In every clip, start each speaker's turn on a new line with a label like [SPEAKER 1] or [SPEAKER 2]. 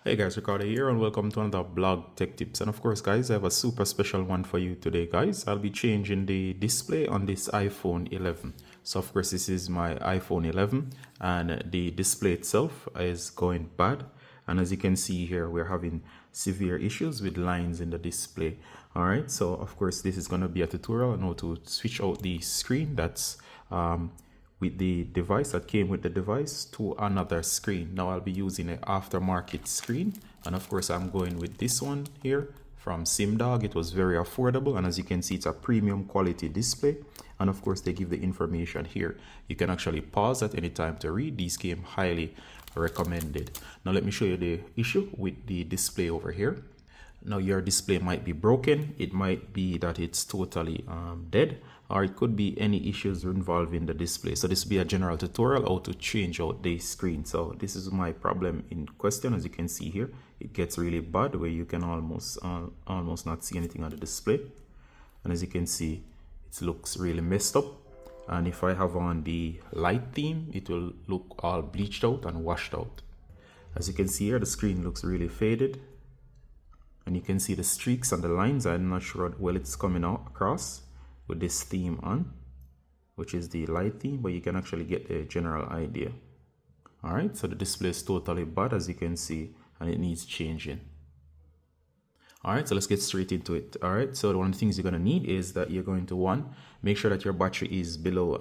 [SPEAKER 1] Hey guys, Ricardo here and welcome to another blog tech tips. And of course guys, I have a super special one for you today guys. I'll be changing the display on this iPhone 11. So of course this is my iPhone 11 and the display itself is going bad. And as you can see here, we're having severe issues with lines in the display. Alright, so of course this is going to be a tutorial on how to switch out the screen that's with the device that came with the device to another screen. Now I'll be using an aftermarket screen, and of course I'm going with this one here from Simdog. It was very affordable, and as you can see, it's a premium quality display, and of course they give the information here. You can actually pause at any time to read. These came highly recommended. Now let me show you the issue with the display over here. Now your display might be broken, it might be that it's totally dead, or it could be any issues involving the display. So this will be a general tutorial how to change out the screen. So this is my problem in question. As you can see here, it gets really bad where you can almost not see anything on the display. And as you can see, it looks really messed up. And if I have on the light theme, it will look all bleached out and washed out. As you can see here, the screen looks really faded. And you can see the streaks and the lines. I'm not sure how well it's coming out across with this theme on, which is the light theme, but you can actually get the general idea. All right, so the display is totally bad, as you can see, and it needs changing. All right, so let's get straight into it. All right, so one of the things you're going to need is that you're going to make sure that your battery is below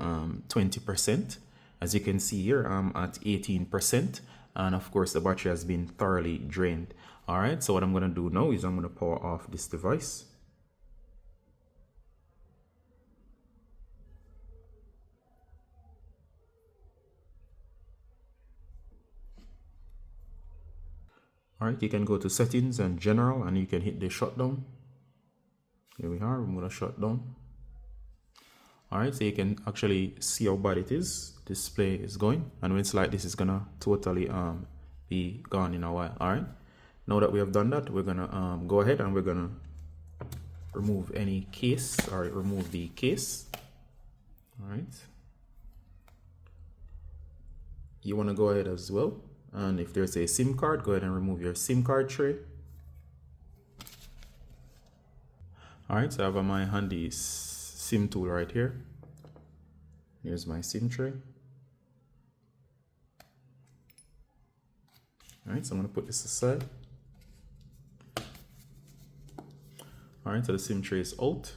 [SPEAKER 1] 20%. As you can see here, I'm at 18%. And of course, the battery has been thoroughly drained. All right, so what I'm going to do now is I'm going to power off this device. All right, you can go to settings and general and you can hit the shutdown. Here we are, I'm going to shut down. All right, so you can actually see how bad it is. Display is going, and when it's like this, it's gonna totally be gone in a while. All right, now that we have done that, we're gonna go ahead and we're gonna remove any case, or remove the case. All right, you want to go ahead as well, and if there's a SIM card, go ahead and remove your SIM card tray. All right, so I have on my handy SIM tool right here. Here's my SIM tray. All right, so I'm going to put this aside. All right, so the SIM tray is out.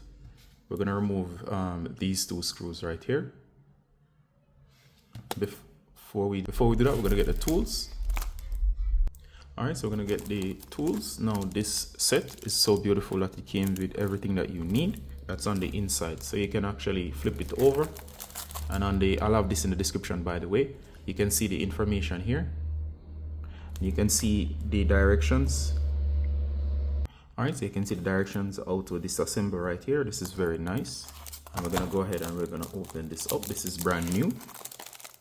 [SPEAKER 1] We're going to remove these two screws right here. Before we do that, we're going to get the tools. All right, so we're going to get the tools. Now this set is so beautiful that it came with everything that you need. That's on the inside, so you can actually flip it over. And on the, I'll have this in the description by the way. You can see the information here. You can see the directions. All right, so you can see the directions how to disassemble right here. This is very nice. And we're gonna go ahead and we're gonna open this up. This is brand new,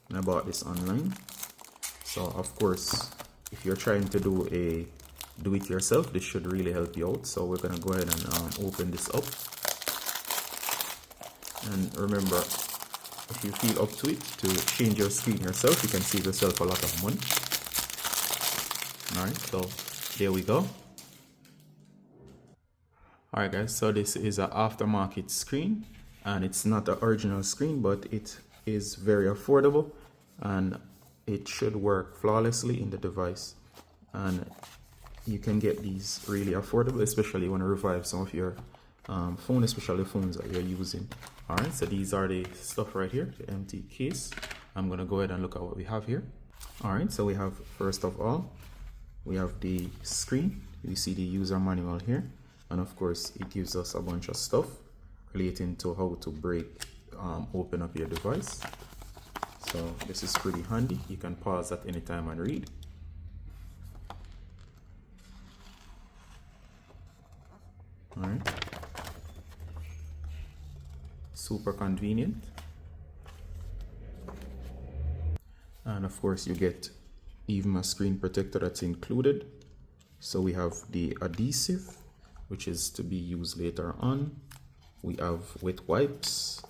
[SPEAKER 1] and I bought this online. So of course, if you're trying to do it yourself, this should really help you out. So we're gonna go ahead and open this up. And remember, if you feel up to it to change your screen yourself, you can save yourself a lot of money. All right, so there we go. All right guys, so this is an aftermarket screen, and it's not an original screen, but it is very affordable and it should work flawlessly in the device. And you can get these really affordable, especially when you revive some of your phone, especially phones that you're using. All right, so these are the stuff right here, the empty case. I'm gonna go ahead and look at what we have here. All right, so we have, first of all, we have the screen. You see the user manual here, and of course it gives us a bunch of stuff relating to how to open up your device. So this is pretty handy. You can pause at any time and read. All right, super convenient. And of course you get even a screen protector that's included. So we have the adhesive, which is to be used later on. We have wet wipes,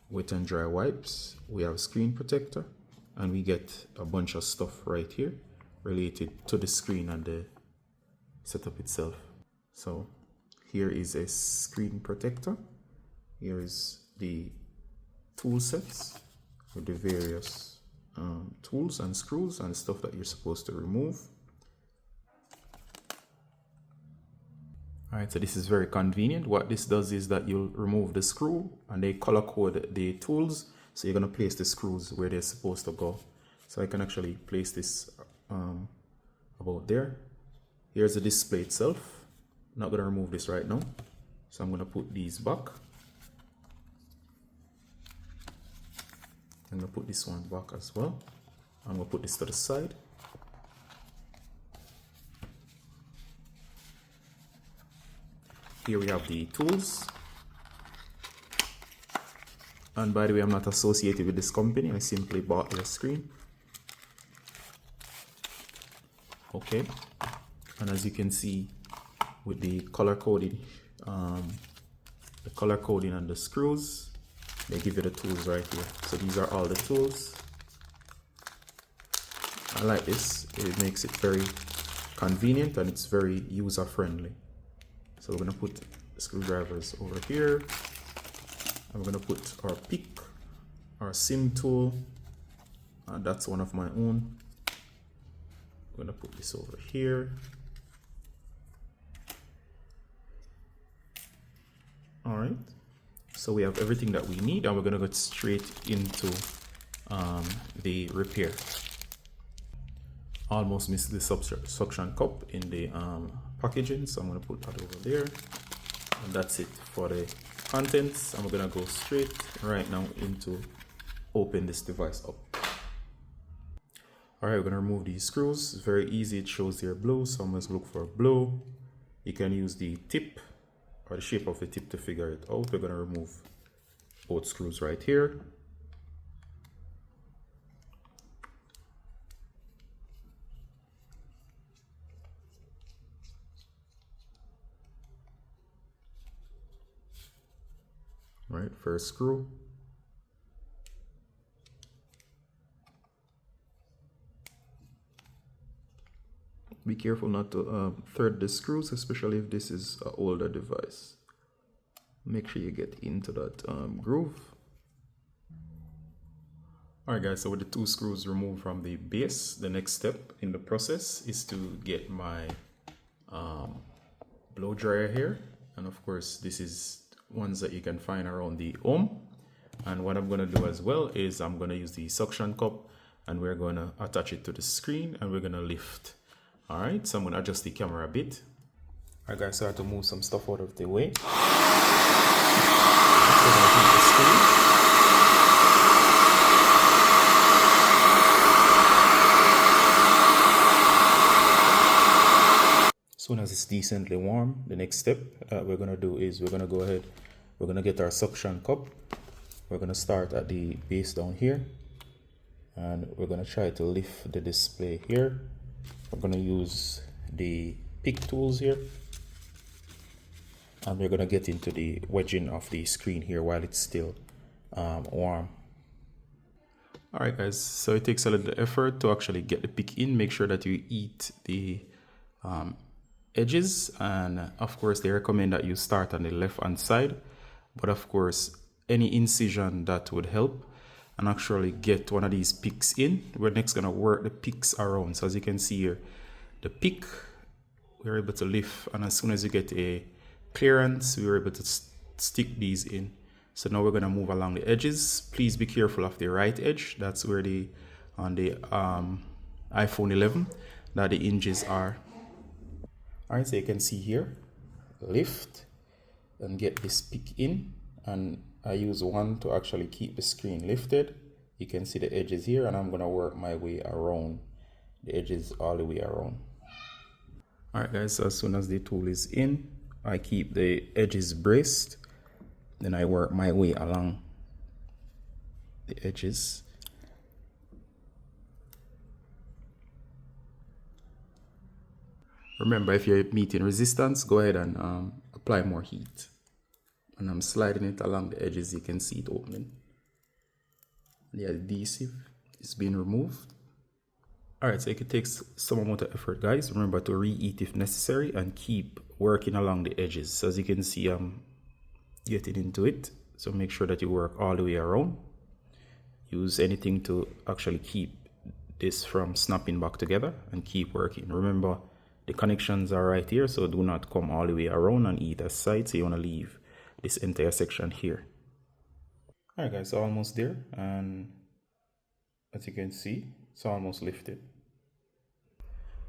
[SPEAKER 1] wet and dry wipes. We have screen protector, and we get a bunch of stuff right here. related to the screen and the setup itself. So here is a screen protector. Here is the tool sets with the various tools and screws and stuff that you're supposed to remove. Alright, so this is very convenient. What this does is that you'll remove the screw and they color code the tools. So you're going to place the screws where they're supposed to go. So I can actually place this about there. Here's the display itself. I'm not going to remove this right now. So I'm going to put these back. I'm going to put this one back as well. I'm going to put this to the side. Here we have the tools. And by the way, I'm not associated with this company. I simply bought their screen. Okay. And as you can see with the color coding and the screws, they give you the tools right here. So these are all the tools. I like this. It makes it very convenient and it's very user friendly. So we're going to put screwdrivers over here. And we're going to put our pick, our sim tool. And that's one of my own. I'm going to put this over here. All right. So we have everything that we need and we're going to go straight into the repair. Almost missed the suction cup in the packaging, so I'm going to put that over there. And that's it for the contents. And we're going to go straight right now into open this device up. All right, we're going to remove these screws. It's very easy. It shows here blue, so I'm going to look for blue. You can use the tip or the shape of the tip to figure it out. We're going to remove both screws right here. Right, first screw. Be careful not to thread the screws, especially if this is an older device. Make sure you get into that groove. Alright guys, so with the two screws removed from the base, the next step in the process is to get my blow dryer here. And of course, this is ones that you can find around the home. And what I'm going to do as well is I'm going to use the suction cup and we're going to attach it to the screen and we're going to lift. All right, so I'm going to adjust the camera a bit. All right guys, so I have to move some stuff out of the way. As soon as it's decently warm, the next step we're going to do is we're going to go ahead, we're going to get our suction cup. We're going to start at the base down here and we're going to try to lift the display here. We're going to use the pick tools here and we're going to get into the wedging of the screen here while it's still warm. Alright guys, so it takes a little effort to actually get the pick in. Make sure that you eat the edges, and of course they recommend that you start on the left hand side, but of course any incision that would help, and actually get one of these picks in. We're next going to work the picks around. So as you can see here, the pick we're able to lift, and as soon as you get a clearance we're able to stick these in. So now we're going to move along the edges. Please be careful of the right edge. That's where the on the iPhone 11 that the hinges are. Alright, so you can see here, lift and get this pick in, and I use one to actually keep the screen lifted. You can see the edges here, and I'm going to work my way around the edges all the way around. Alright guys, so as soon as the tool is in, I keep the edges braced, then I work my way along the edges. Remember, if you're meeting resistance, go ahead and apply more heat. And I'm sliding it along the edges. You can see it opening. The adhesive is being removed. Alright, so it takes some amount of effort, guys. Remember to reheat if necessary and keep working along the edges. So as you can see, I'm getting into it. So make sure that you work all the way around. Use anything to actually keep this from snapping back together and keep working. Remember, the connections are right here, so do not come all the way around on either side. So you want to leave this entire section here. Alright guys, so almost there, and as you can see, it's almost lifted.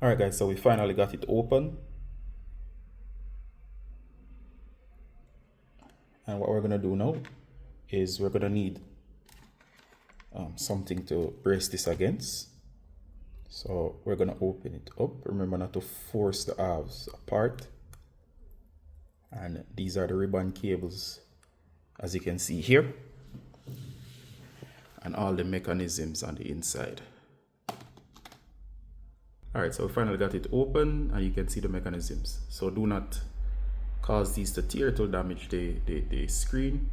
[SPEAKER 1] Alright guys, so we finally got it open. And what we're going to do now is we're going to need something to brace this against. So we're going to open it up. Remember not to force the halves apart. And these are the ribbon cables, as you can see here. And all the mechanisms on the inside. Alright, so we finally got it open and you can see the mechanisms. So do not cause these to tear, to damage the screen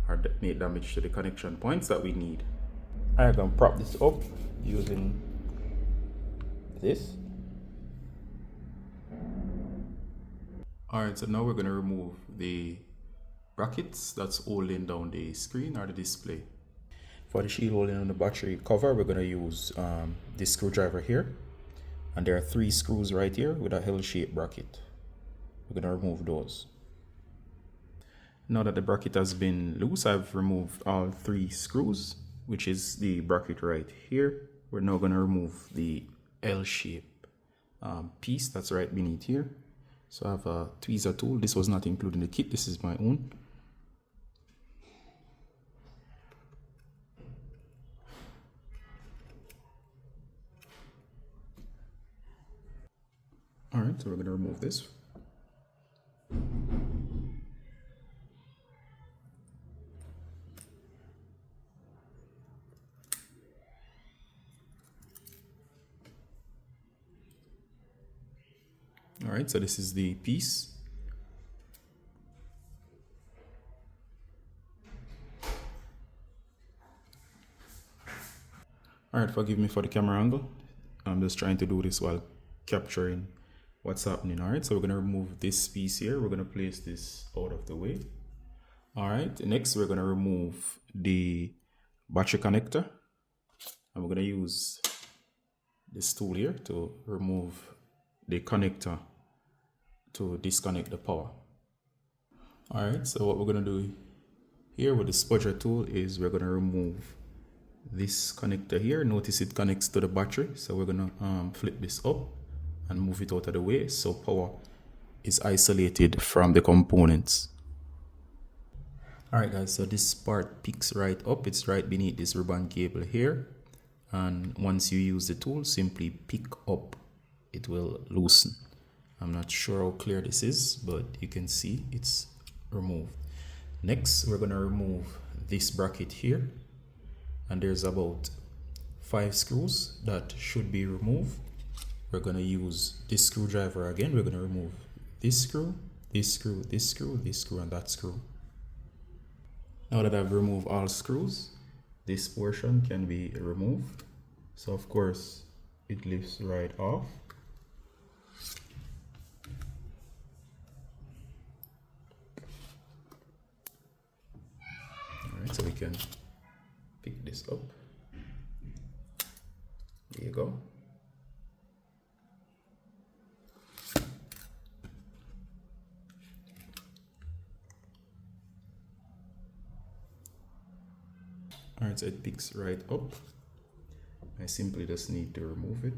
[SPEAKER 1] or make damage to the connection points that we need. I'm going to prop this up using this. Alright, so now we're going to remove the brackets that's holding down the screen or the display. For the shield holding on the battery cover, we're going to use this screwdriver here. And there are 3 screws right here with a L-shaped bracket. We're going to remove those. Now that the bracket has been loose, I've removed all 3 screws, which is the bracket right here. We're now going to remove the L-shaped piece that's right beneath here. So I have a tweezer tool. This was not included in the kit. This is my own. Alright, so we're going to remove this. Alright, so this is the piece. Alright, forgive me for the camera angle. I'm just trying to do this while capturing what's happening. Alright, so we're going to remove this piece here. We're going to place this out of the way. Alright, next we're going to remove the battery connector. And we're going to use this tool here to remove the connector to disconnect the power. Alright, so what we're going to do here with the spudger tool is we're going to remove this connector here. Notice it connects to the battery, so we're going to flip this up and move it out of the way so power is isolated from the components. Alright guys, so this part picks right up. It's right beneath this ribbon cable here, and once you use the tool, simply pick up, it will loosen. I'm not sure how clear this is, but you can see it's removed. Next, we're going to remove this bracket here, and there's about 5 screws that should be removed. We're going to use this screwdriver again. We're going to remove this screw, this screw, this screw, this screw, and that screw. Now that I've removed all screws, this portion can be removed. So of course, it lifts right off. Alright, so we can pick this up. There you go. Alright, so it picks right up. I simply just need to remove it.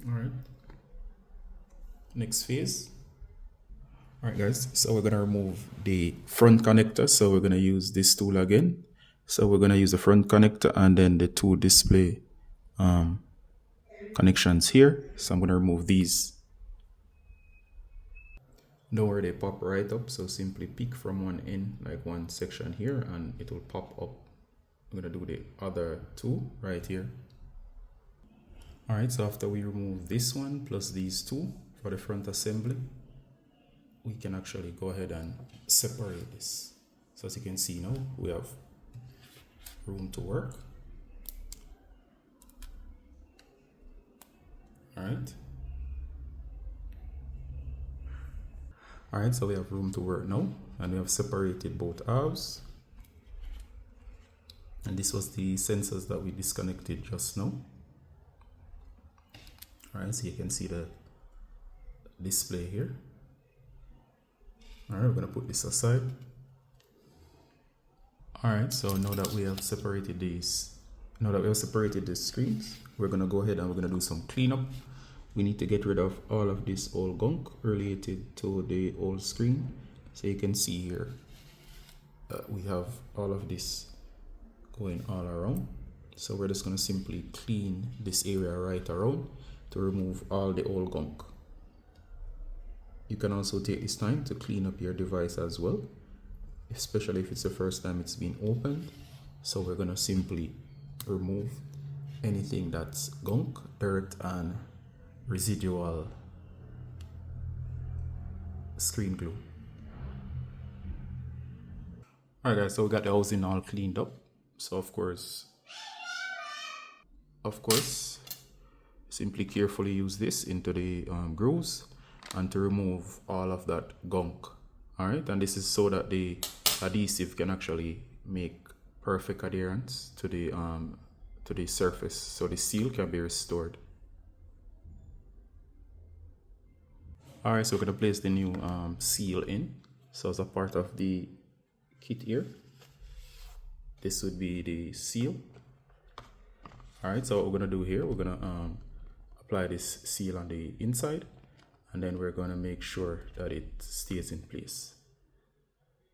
[SPEAKER 1] Alright. Next phase. Alright guys, so we're gonna remove the front connector. So we're gonna use this tool again. So we're gonna use the front connector and then the 2 display connections here. So I'm gonna remove these. Don't worry, they pop right up. So simply pick from one end, like one section here, and it will pop up. I'm gonna do the other 2 right here. Alright, so after we remove this one plus these two for the front assembly, we can actually go ahead and separate this. So as you can see now, we have room to work. Alright. Alright, so we have room to work now, and we have separated both halves. And this was the sensors that we disconnected just now. Alright, so you can see the display here. Alright, we're going to put this aside. Alright, so now that we have separated these, the screens, we're going to go ahead and we're going to do some cleanup. We need to get rid of all of this old gunk related to the old screen. So you can see here, we have all of this going all around. So we're just going to simply clean this area right around to remove all the old gunk. You can also take this time to clean up your device as well, especially if it's the first time it's been opened. So we're going to simply remove anything that's gunk, dirt, and residual screen glue. Alright guys, so we got the housing all cleaned up. So of course, simply carefully use this into the grooves and to remove all of that gunk. Alright, and this is so that the adhesive can actually make perfect adherence to the surface, so the seal can be restored. Alright, so we're going to place the new seal in. So as a part of the kit here, this would be the seal. Alright, so what we're going to do here, we're going to apply this seal on the inside, and then we're going to make sure that it stays in place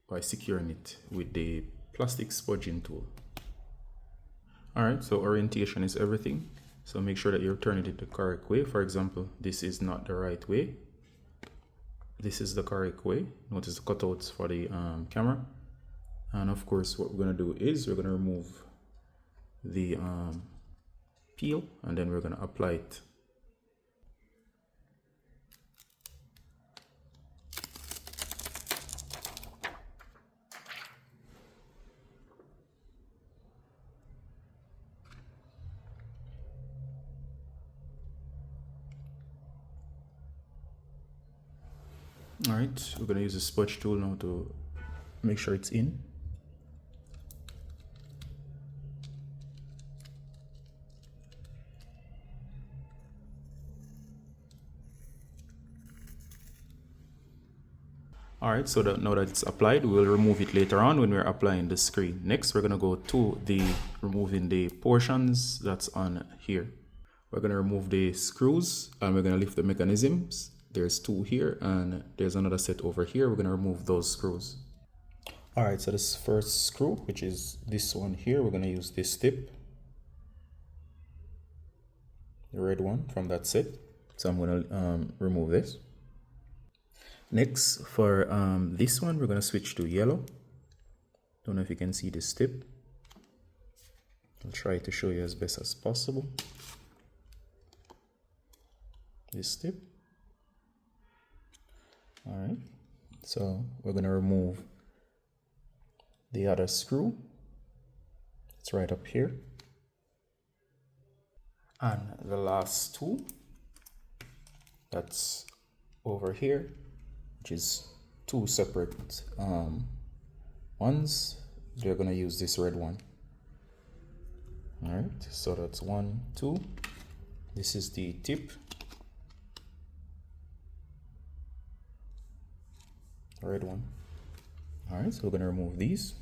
[SPEAKER 1] by securing it with the plastic spudging tool. Alright, so orientation is everything. So make sure that you're turning it the correct way. For example, this is not the right way. This is the correct way. Notice the cutouts for the camera. And of course, what we're going to do is we're going to remove the peel, and then we're going to apply it. Alright, we're going to use the spudge tool now to make sure it's in. Alright, so that now that it's applied, we'll remove it later on when we're applying the screen. Next, we're going to go to removing the portions that's on here. We're going to remove the screws, and we're going to lift the mechanisms. There's two here, and there's another set over here. We're going to remove those screws. Alright, so this first screw, which is this one here, we're going to use this tip, the red one from that set. So I'm going to remove this. Next, for this one, we're going to switch to yellow. Don't know if you can see this tip. I'll try to show you as best as possible. This tip. Alright, so we're going to remove the other screw. It's right up here. And the last two, that's over here, which is two separate ones. They're going to use this red one. Alright, so that's 1, 2. This is the tip. Red one. Alright, so we're going to remove these.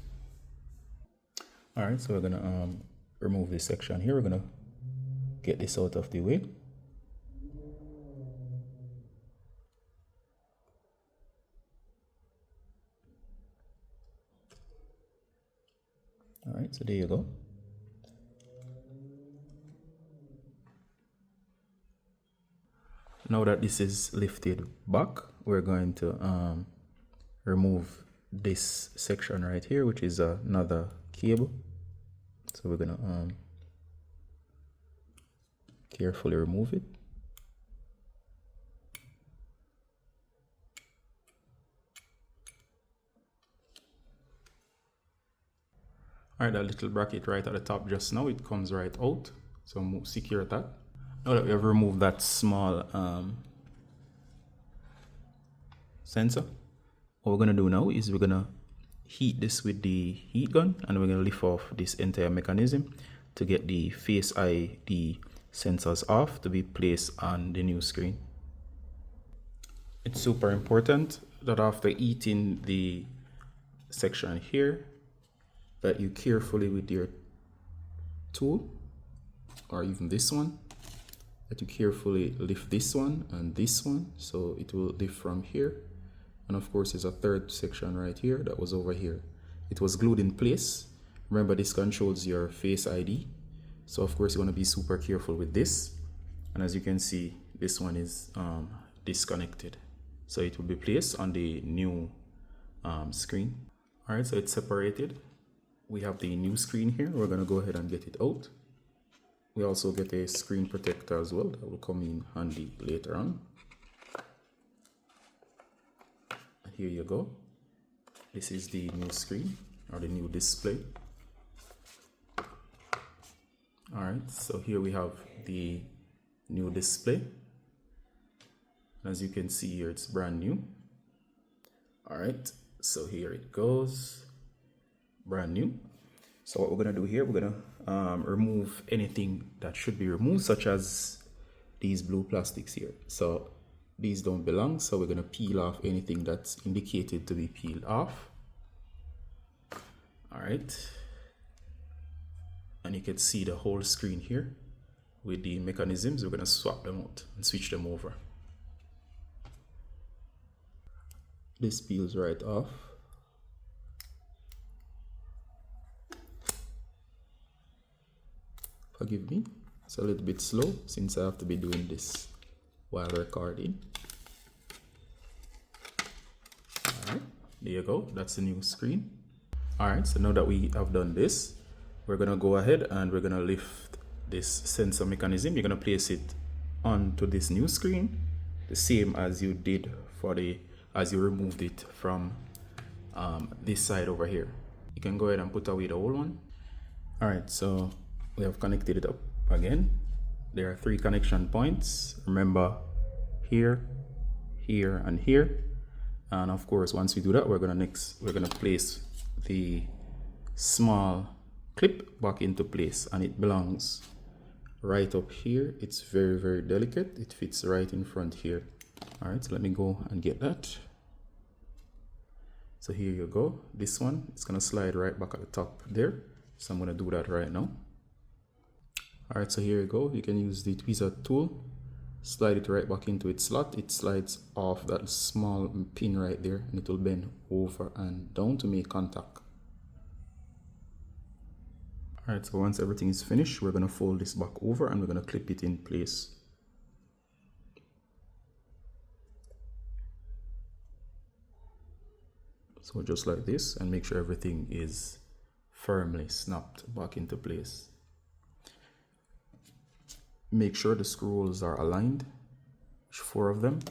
[SPEAKER 1] Alright, so we're going to remove this section here. We're going to get this out of the way. Alright, so there you go. Now that this is lifted back, we're going to remove this section right here, which is another cable. So we're gonna Carefully remove it. Alright, that little bracket right at the top just now, it comes right out. So secure that. Now that we have removed that small sensor, what we're going to do now is we're going to heat this with the heat gun, and we're going to lift off this entire mechanism to get the Face ID sensors off to be placed on the new screen. It's super important that after heating the section here, that you carefully with your tool, or even this one, that you carefully lift this one and this one, so it will lift from here. And of course there's a third section right here that was over here. It was glued in place. Remember, this controls your Face ID, so of course you want to be super careful with this. And as you can see, this one is disconnected, so it will be placed on the new screen. All right, so it's separated. We have the new screen here. We're going to go ahead and get it out. We also get a screen protector as well that will come in handy later on. And here you go. This is the new screen, or the new display. All right, so here we have the new display. As you can see here, it's brand new. All right, so here it goes. Brand new. So what we're going to do here, we're going to remove anything that should be removed, such as these blue plastics here. So these don't belong, so we're going to peel off anything that's indicated to be peeled off. All right, and you can see the whole screen here with the mechanisms. We're going to swap them out and switch them over. This peels right off. Forgive me, it's a little bit slow since I have to be doing this while recording. Alright, there you go, that's the new screen. Alright, so now that we have done this, we're going to go ahead and we're going to lift this sensor mechanism. You're going to place it onto this new screen, the same as you did for as you removed it from this side over here. You can go ahead and put away the old one. Alright, so we have connected it up again. There are 3 connection points. Remember, here, here, and here. And of course, once we do that, we're gonna place the small clip back into place, and it belongs right up here. It's very, very delicate. It fits right in front here. All right, so let me go and get that. So here you go. This one, it's gonna slide right back at the top there. So I'm gonna do that right now. All right, so here you go. You can use the tweezer tool, slide it right back into its slot. It slides off that small pin right there, and it will bend over and down to make contact. All right, so once everything is finished, we're gonna fold this back over and we're gonna clip it in place. So just like this, and make sure everything is firmly snapped back into place. Make sure the screw holes are aligned, 4 of them.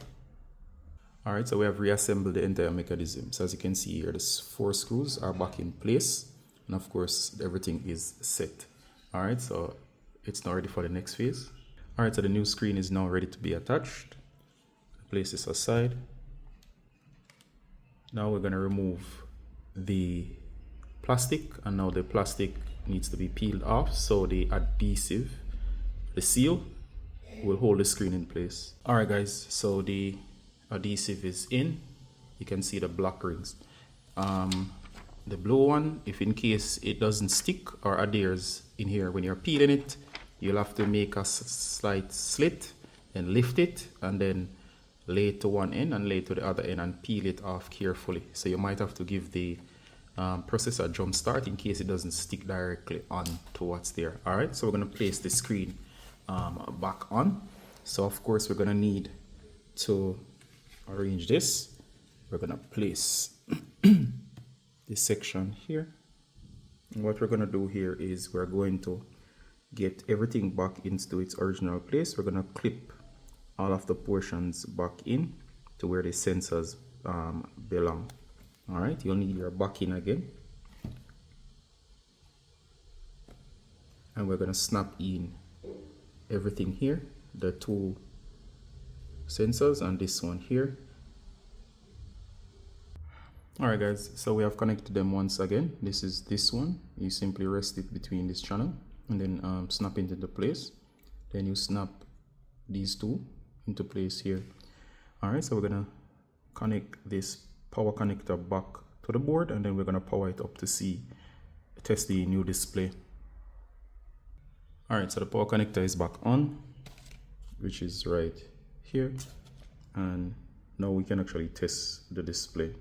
[SPEAKER 1] All right, so we have reassembled the entire mechanism. So as you can see here, the 4 screws are back in place, and of course everything is set. All right, so it's now ready for the next phase. All right, so the new screen is now ready to be attached. Place this aside. Now we're going to remove the plastic, and now the plastic needs to be peeled off, so the adhesive, the seal, will hold the screen in place. Alright guys, so the adhesive is in. You can see the black rings. The blue one, if in case it doesn't stick or adheres in here when you're peeling it, you'll have to make a slight slit and lift it, and then lay it to one end and lay it to the other end and peel it off carefully. So you might have to give the process a jump start in case it doesn't stick directly on to what's there. All right, so we're going to place the screen back on. So of course we're going to need to arrange this. We're going to place this section here, and what we're going to do here is we're going to get everything back into its original place, we're going to clip all of the portions back in to where the sensors belong. All right, you'll need your backing again, and we're going to snap in everything here, the two sensors and this one here. Alright guys, so we have connected them once again. This is this one. You simply rest it between this channel and then snap it into place. Then you snap these two into place here. Alright, so we're gonna connect this power connector back to the board, and then we're gonna power it up to test the new display. Alright, so the power connector is back on, which is right here, and now we can actually test the display.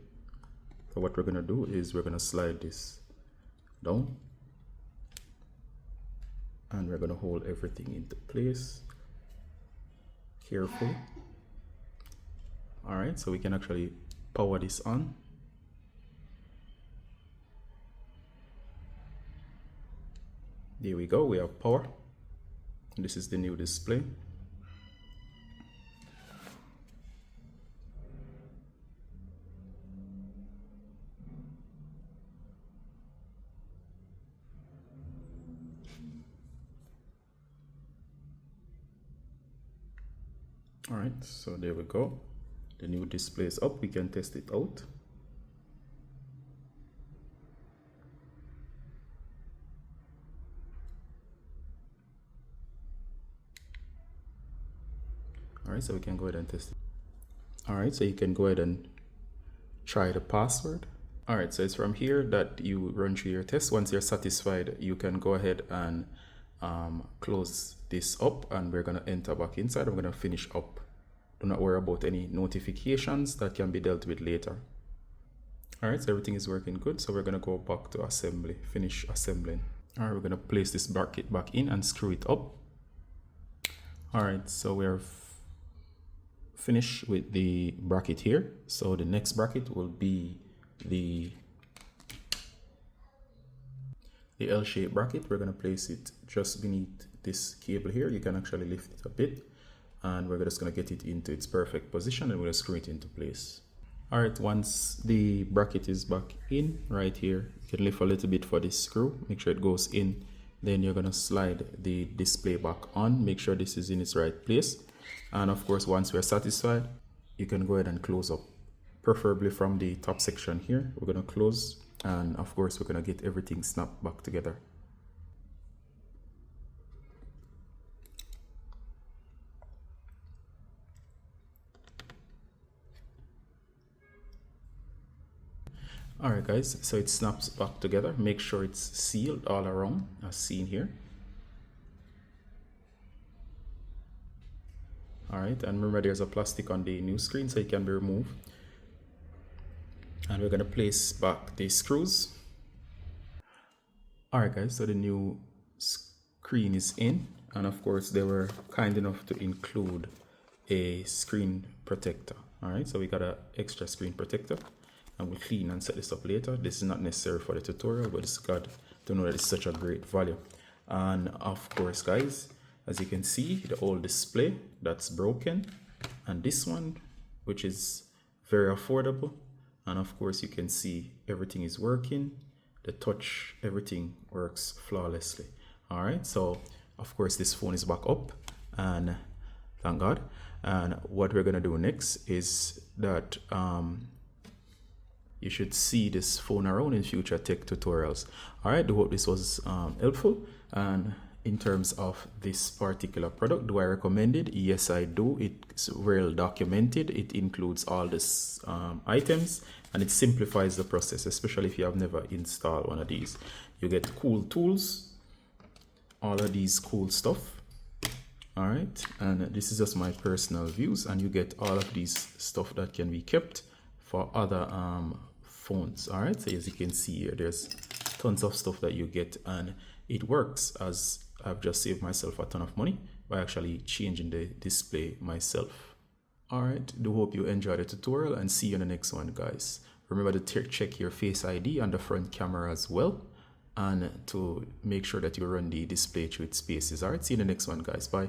[SPEAKER 1] So what we're going to do is we're going to slide this down, and we're going to hold everything into place carefully. Alright, so we can actually power this on. There we go, we have power. This is the new display. Alright, so there we go. The new display is up. We can test it out. Alright, so we can go ahead and test it. Alright, so you can go ahead and try the password. Alright, so it's from here that you run through your test. Once you're satisfied, you can go ahead and close this up, and we're going to enter back inside. I'm going to finish up. Do not worry about any notifications, that can be dealt with later. Alright, so everything is working good. So we're going to go back to assembly, finish assembling. Alright, we're going to place this bracket back in and screw it up. Alright, so we're finished with the bracket here. So the next bracket will be the L-shaped bracket. We're going to place it just beneath this cable here. You can actually lift it a bit, and we're just going to get it into its perfect position, and we're going to screw it into place. All right, once the bracket is back in right here, you can lift a little bit for this screw, make sure it goes in. Then you're going to slide the display back on, make sure this is in its right place. And of course, once we're satisfied, you can go ahead and close up, preferably from the top section here. We're going to close, and of course, we're going to get everything snapped back together. Alright guys, so it snaps back together. Make sure it's sealed all around as seen here. Alright, and remember there's a plastic on the new screen so it can be removed. And we're going to place back the screws. Alright guys, so the new screen is in, and of course they were kind enough to include a screen protector. Alright, so we got an extra screen protector, and we'll clean and set this up later. This is not necessary for the tutorial, but it's good to know that it's such a great value. And of course guys, as you can see, the old display that's broken, and this one, which is very affordable. And of course you can see everything is working. The touch, everything works flawlessly. All right, so of course this phone is back up, and thank God. And what we're gonna do next is that you should see this phone around in future tech tutorials. All right, I hope this was helpful. And in terms of this particular product, do I recommend it? Yes, I do. It's well documented. It includes all these items, and it simplifies the process, especially if you have never installed one of these. You get cool tools, all of these cool stuff. All right, and this is just my personal views, and you get all of these stuff that can be kept for other phones. All right, so as you can see here, there's tons of stuff that you get, and it works, as I've just saved myself a ton of money by actually changing the display myself. All right, do hope you enjoyed the tutorial, and see you in the next one, guys. Remember to check your Face ID on the front camera as well, and to make sure that you run the display through its spaces. All right, see you in the next one, guys. Bye.